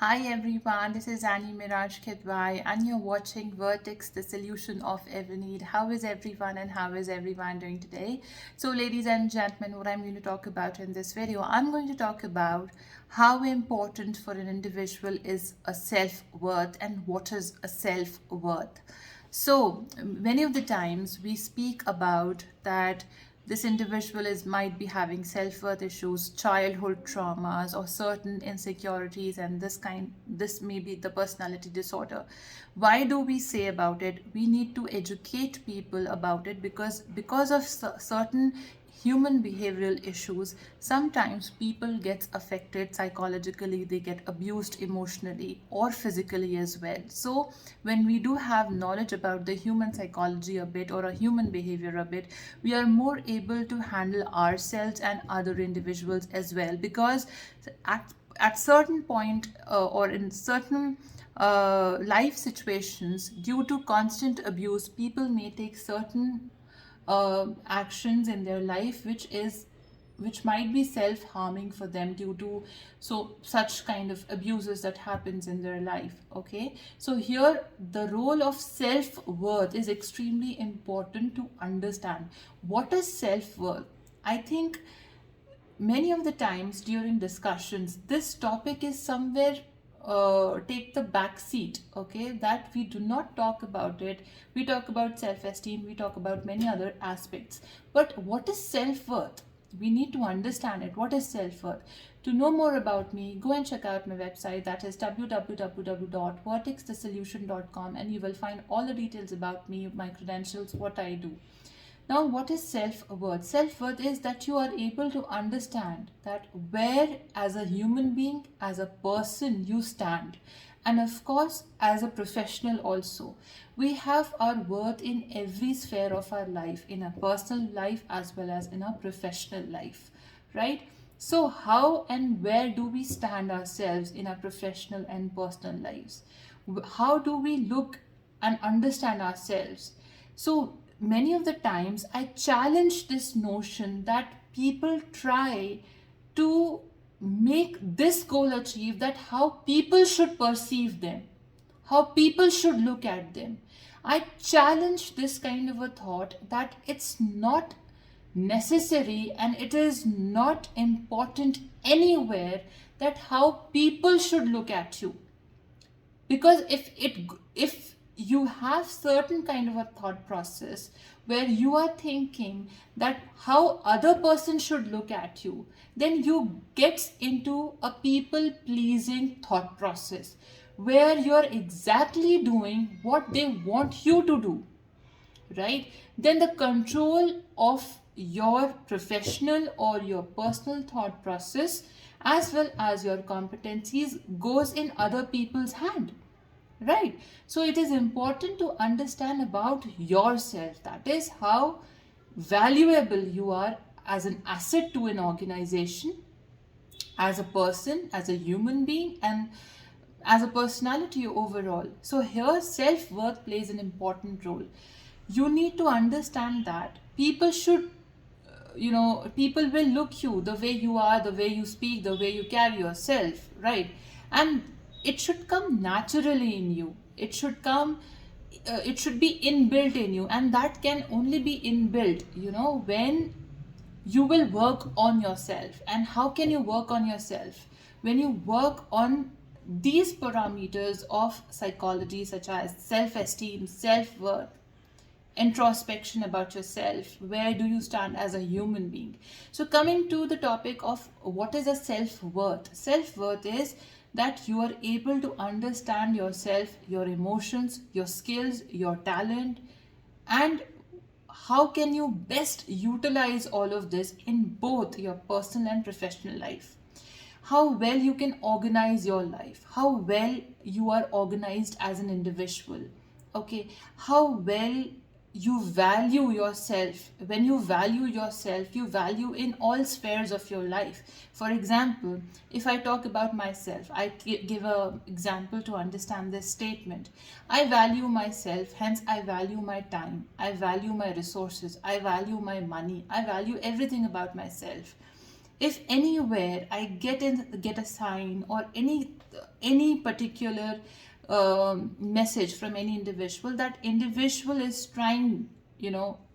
Hi everyone, this is Annie Miraj Khidwai and you're watching Vertex, the solution of every need. How is everyone and how is everyone doing today? So ladies and gentlemen, what I'm going to talk about in this video, I'm going to talk about how important for an individual is a self-worth and what is a self-worth. So many of the times we speak about that this individual might be having self-worth issues, childhood traumas, or certain insecurities, and this may be the personality disorder. Why do we say about it? We need to educate people about it because of certain human behavioral issues. Sometimes people get affected psychologically, they get abused emotionally or physically as well. So when we do have knowledge about the human psychology a bit or a human behavior a bit, we are more able to handle ourselves and other individuals as well, because at certain point or in certain life situations, due to constant abuse, people may take certain actions in their life which might be self-harming for them due to such kind of abuses that happens in their life. Okay, so here the role of self-worth is extremely important to understand. What is self-worth? I think many of the times during discussions this topic is somewhere take the back seat, okay, that we do not talk about it. We talk about self-esteem, we talk about many other aspects, but what is self-worth? We need to understand it. What is self-worth? To know more about me, go and check out my website, that is www.vertexthesolution.com, and you will find all the details about me, my credentials, what I do. Now, what is self-worth? Self-worth is that you are able to understand that where as a human being, as a person you stand. And of course, as a professional also. We have our worth in every sphere of our life, in our personal life as well as in our professional life, right? So how and where do we stand ourselves in our professional and personal lives? How do we look and understand ourselves? So many of the times I challenge this notion that people try to make this goal achieve, that how people should perceive them, how people should look at them. I challenge this kind of a thought that it's not necessary and it is not important anywhere that how people should look at you. Because if you have certain kind of a thought process where you are thinking that how other person should look at you, then you get into a people pleasing thought process where you're exactly doing what they want you to do, right? Then the control of your professional or your personal thought process as well as your competencies goes in other people's hand, right? So it is important to understand about yourself, that is how valuable you are as an asset to an organization, as a person, as a human being, and as a personality overall. So here self-worth plays an important role. You need to understand that people should, people will look you the way you are, the way you speak, the way you carry yourself, right? And it should come naturally in you. It should be inbuilt in you, and that can only be inbuilt, when you will work on yourself. And how can you work on yourself? When you work on these parameters of psychology, such as self-esteem, self-worth, introspection about yourself, where do you stand as a human being. So coming to the topic of what is a self-worth. Self-worth is that you are able to understand yourself, your emotions, your skills, your talent, and how can you best utilize all of this in both your personal and professional life. How well you can organize your life, how well you are organized as an individual, okay, how well you value yourself. When you value yourself, you value in all spheres of your life. For example, if I talk about myself, I give an example to understand this statement. I value myself, hence I value my time, I value my resources, I value my money, I value everything about myself. If anywhere I get a sign or any any particular message from any individual, that individual is trying,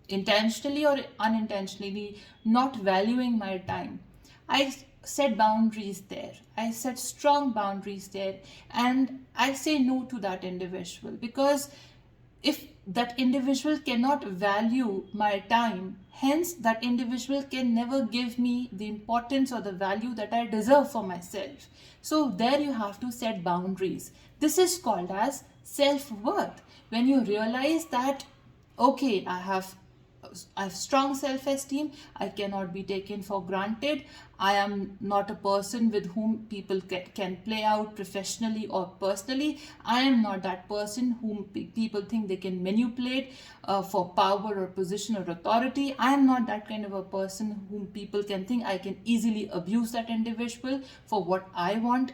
intentionally or unintentionally, not valuing my time. I set boundaries there. I set strong boundaries there, and I say no to that individual, because if that individual cannot value my time, hence that individual can never give me the importance or the value that I deserve for myself. So there you have to set boundaries. This is called as self-worth. When you realize that, okay, I have strong self-esteem. I cannot be taken for granted. I am not a person with whom people can play out professionally or personally. I am not that person whom people think they can manipulate for power or position or authority. I am not that kind of a person whom people can think I can easily abuse that individual for what I want,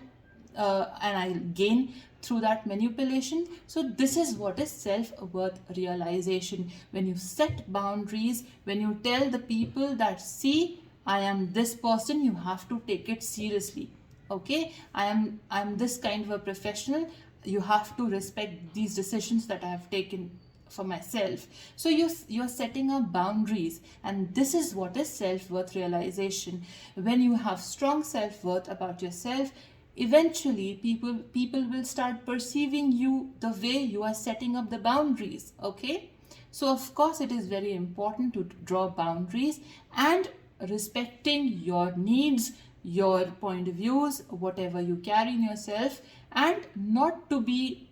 and I'll gain through that manipulation. So this is what is self-worth realization. When you set boundaries, when you tell the people that, see, I am this person, you have to take it seriously. Okay, I'm this kind of a professional, you have to respect these decisions that I have taken for myself. So you're setting up boundaries, and this is what is self-worth realization. When you have strong self-worth about yourself, eventually people will start perceiving you the way you are setting up the boundaries. Okay, so of course it is very important to draw boundaries, and respecting your needs, your point of views, whatever you carry in yourself, and not to be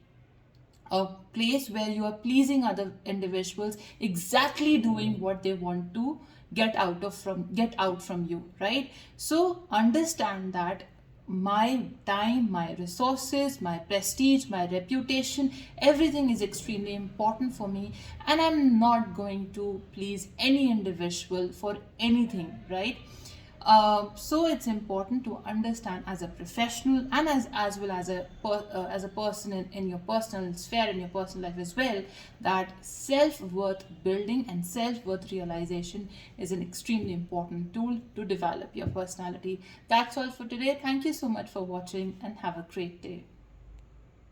a place where you are pleasing other individuals, exactly doing what they want to get out from you, right? So understand that my time, my resources, my prestige, my reputation, everything is extremely important for me, and I'm not going to please any individual for anything, right? So it's important to understand as a professional, and as well as a person in your personal sphere, in your personal life as well, that self-worth building and self-worth realization is an extremely important tool to develop your personality. That's all for today. Thank you so much for watching, and have a great day.